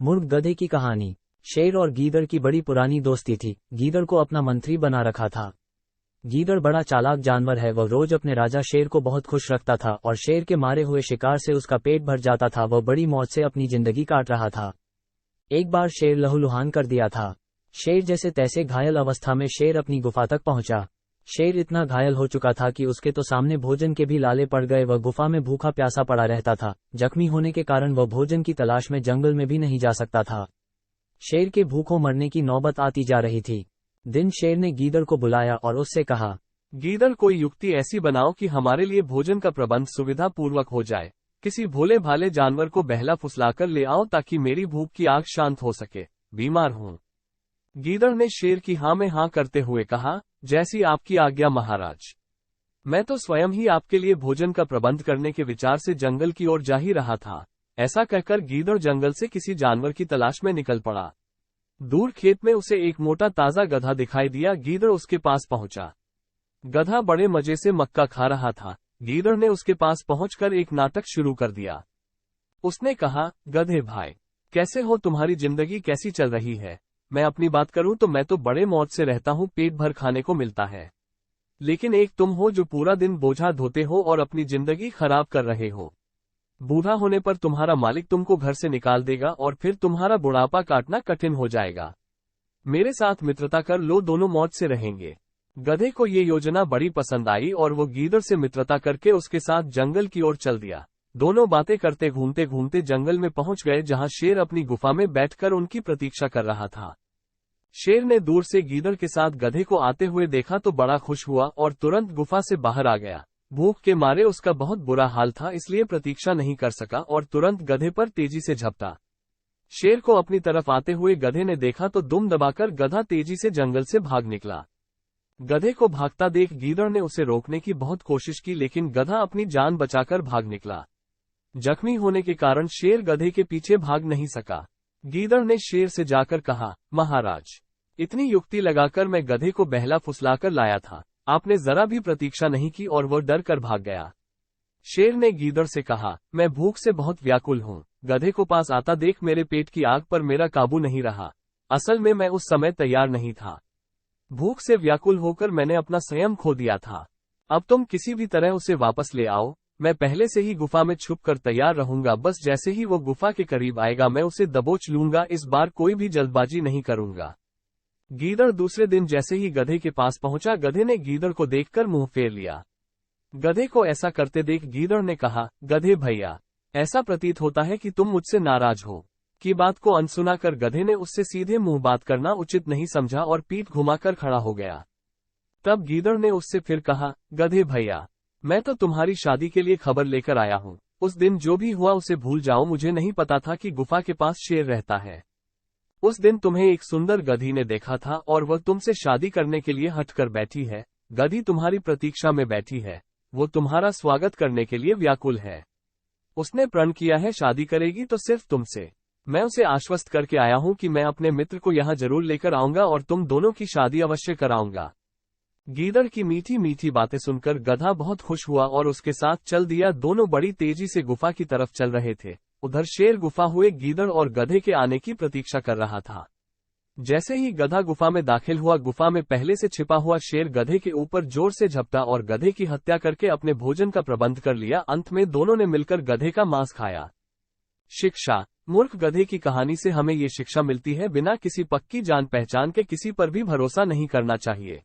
मूर्ख गधे की कहानी। शेर और गीदड़ की बड़ी पुरानी दोस्ती थी। गीदड़ को अपना मंत्री बना रखा था। गीदड़ बड़ा चालाक जानवर है। वह रोज अपने राजा शेर को बहुत खुश रखता था और शेर के मारे हुए शिकार से उसका पेट भर जाता था। वह बड़ी मौज से अपनी जिंदगी काट रहा था। एक बार शेर लहूलुहान कर दिया था। शेर जैसे तैसे घायल अवस्था में शेर अपनी गुफा तक पहुंचा। शेर इतना घायल हो चुका था कि उसके तो सामने भोजन के भी लाले पड़ गए। वह गुफा में भूखा प्यासा पड़ा रहता था। जख्मी होने के कारण वह भोजन की तलाश में जंगल में भी नहीं जा सकता था। शेर के भूखों मरने की नौबत आती जा रही थी। दिन शेर ने गीदड़ को बुलाया और उससे कहा, गीदड़, कोई युक्ति ऐसी बनाओ कि हमारे लिए भोजन का प्रबंध सुविधा पूर्वक हो जाए। किसी भोले भाले जानवर को बहला फुसलाकर ले आओ ताकि मेरी भूख की आग शांत हो सके। बीमार हूं। गीदड़ ने शेर की हाँ में हाँ करते हुए कहा, जैसी आपकी आज्ञा महाराज। मैं तो स्वयं ही आपके लिए भोजन का प्रबंध करने के विचार से जंगल की ओर जा ही रहा था। ऐसा कहकर गीदड़ जंगल से किसी जानवर की तलाश में निकल पड़ा। दूर खेत में उसे एक मोटा ताजा गधा दिखाई दिया। गीदड़ उसके पास पहुंचा। गधा बड़े मजे से मक्का खा रहा था। गीदड़ ने उसके पास पहुंचकर एक नाटक शुरू कर दिया। उसने कहा, गधे भाई, कैसे हो? तुम्हारी जिंदगी कैसी चल रही है? मैं अपनी बात करूं तो मैं तो बड़े मौज से रहता हूं, पेट भर खाने को मिलता है। लेकिन एक तुम हो जो पूरा दिन बोझा धोते हो और अपनी जिंदगी खराब कर रहे हो। बूढ़ा होने पर तुम्हारा मालिक तुमको घर से निकाल देगा और फिर तुम्हारा बुढ़ापा काटना कठिन हो जाएगा। मेरे साथ मित्रता कर लो, दोनों मौज से रहेंगे। गधे को ये योजना बड़ी पसंद आई और वो गीदड़ से मित्रता करके उसके साथ जंगल की ओर चल दिया। दोनों बातें करते घूमते घूमते जंगल में पहुंच गए जहां शेर अपनी गुफा में बैठकर उनकी प्रतीक्षा कर रहा था। शेर ने दूर से गीदड़ के साथ गधे को आते हुए देखा तो बड़ा खुश हुआ और तुरंत गुफा से बाहर आ गया। भूख के मारे उसका बहुत बुरा हाल था, इसलिए प्रतीक्षा नहीं कर सका और तुरंत गधे पर तेजी से झपटा। शेर को अपनी तरफ आते हुए गधे ने देखा तो दुम दबाकर गधा तेजी से जंगल से भाग निकला। गधे को भागता देख गीदड़ ने उसे रोकने की बहुत कोशिश की, लेकिन गधा अपनी जान बचाकर भाग निकला। जख्मी होने के कारण शेर गधे के पीछे भाग नहीं सका। गीदड़ ने शेर से जाकर कहा, महाराज, इतनी युक्ति लगाकर मैं गधे को बहला फुसलाकर लाया था। आपने जरा भी प्रतीक्षा नहीं की और वो डर कर भाग गया। शेर ने गीदड़ से कहा, मैं भूख से बहुत व्याकुल हूँ। गधे को पास आता देख मेरे पेट की आग पर मेरा काबू नहीं रहा। असल में मैं उस समय तैयार नहीं था। भूख से व्याकुल होकर मैंने अपना संयम खो दिया था। अब तुम किसी भी तरह उसे वापस ले आओ। मैं पहले से ही गुफा में छुपकर तैयार रहूंगा। बस जैसे ही वो गुफा के करीब आएगा मैं उसे दबोच लूंगा। इस बार कोई भी जल्दबाजी नहीं करूंगा। गीदड़ दूसरे दिन जैसे ही गधे के पास पहुंचा, गधे ने गीदड़ को देखकर मुंह फेर लिया। गधे को ऐसा करते देख गीदड़ ने कहा, गधे भैया, ऐसा प्रतीत होता है कि तुम मुझसे नाराज हो। की बात को अनसुना कर गधे ने उससे सीधे मुंह बात करना उचित नहीं समझा और पीठ घुमाकर खड़ा हो गया। तब गीदड़ ने उससे फिर कहा, गधे भैया, मैं तो तुम्हारी शादी के लिए खबर लेकर आया हूँ। उस दिन जो भी हुआ उसे भूल जाओ। मुझे नहीं पता था कि गुफा के पास शेर रहता है। उस दिन तुम्हें एक सुंदर गधी ने देखा था और वह तुमसे शादी करने के लिए हटकर बैठी है। गधी तुम्हारी प्रतीक्षा में बैठी है। वो तुम्हारा स्वागत करने के लिए व्याकुल है। उसने प्रण किया है शादी करेगी तो सिर्फ तुमसे। मैं उसे आश्वस्त करके आया हूँ कि मैं अपने मित्र को यहाँ जरूर लेकर आऊंगा और तुम दोनों की शादी अवश्य कराऊंगा। गीदड़ की मीठी मीठी बातें सुनकर गधा बहुत खुश हुआ और उसके साथ चल दिया। दोनों बड़ी तेजी से गुफा की तरफ चल रहे थे। उधर शेर गुफा हुए गीदड़ और गधे के आने की प्रतीक्षा कर रहा था। जैसे ही गधा गुफा में दाखिल हुआ, गुफा में पहले से छिपा हुआ शेर गधे के ऊपर जोर से झपटा और गधे की हत्या करके अपने भोजन का प्रबंध कर लिया। अंत में दोनों ने मिलकर गधे का मांस खाया। शिक्षा। मूर्ख गधे की कहानी से हमें ये शिक्षा मिलती है, बिना किसी पक्की जान पहचान के किसी पर भी भरोसा नहीं करना चाहिए।